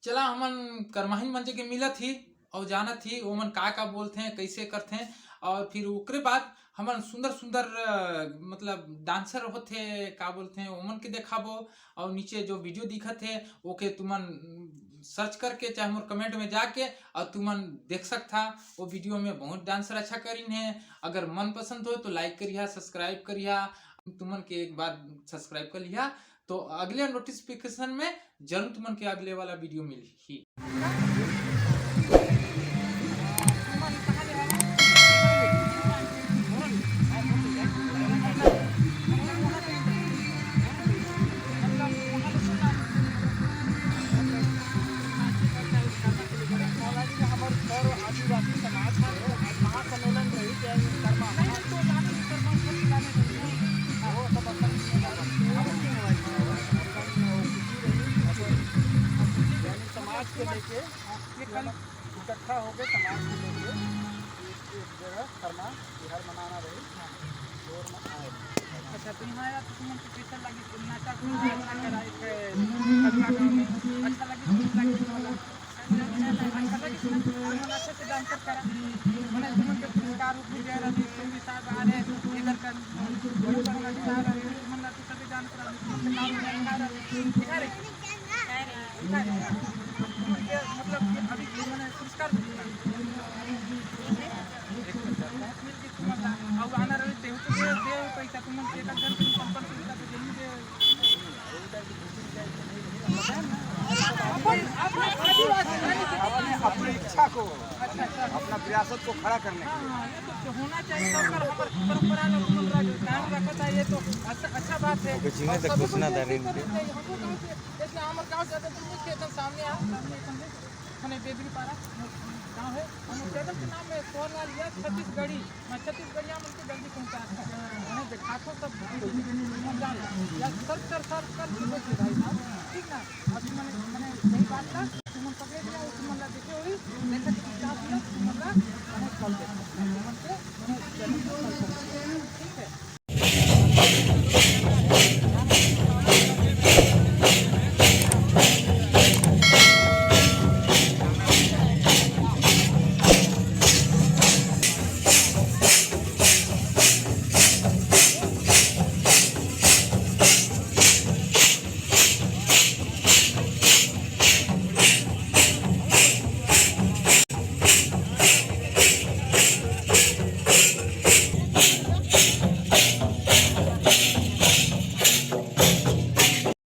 चला हमन करमाही मन के मिलत ही और जानत ही ओमन का बोलते हैं, कैसे करते हैं। और फिर ओकरे बाद हमन सुंदर सुंदर मतलब डांसर होते का बोलते हैं ओमन के देखाबो। और नीचे जो वीडियो दिखत है ओके तुमन सर्च करके चाहे मोर कमेंट में जाके और तुमन देख सकता। वो वीडियो में बहुत डांसर अच्छा करीन है। अगर मन पसंद हो तो लाइक करिया, सब्सक्राइब करिया। तुमन के एक बार सब्सक्राइब कर लिया तो अगले नोटिफिकेशन में जरूर तुमन के अगले वाला वीडियो मिली। आदिवासी समाज महासम्मेलन रही कर्मा समाज के लेके इकट्ठा हो गए, समाज के लेके एक जगह कर्मा बिहार मनाना रही। अच्छा तो यहाँ आया तो तुमको कैसा लगी? नाचा अच्छा लगी अच्छे से डांस करा मैंने तुमन के पुरस्कार भी दे रही संगी साहब आ रहे इधर का मन तो सभी डांस करा मतलब अभी मैंने पुरस्कार अब आना रही दे पैसा तुमन के एक जन संपर्क सुविधा तो देनी दे अपनी इच्छा को, अपना विरासत को खड़ा करने के लिए तो होना चाहिए। परंपरा कायम रखा चाहिए तो अच्छा बात है। जैसे हमारे गाँव ज़्यादा दूर नहीं थे, सामने सामने बेदरी पारा गाँव है। हम चैनल के नाम में सोहरलाल या छत्तीसगढ़ी छत्तीसगढ़िया मिलकर जल्दी पहुँचा दिखाते सब या सर्च कर भाई साहब, ठीक ना। अभी मैंने सही बात था।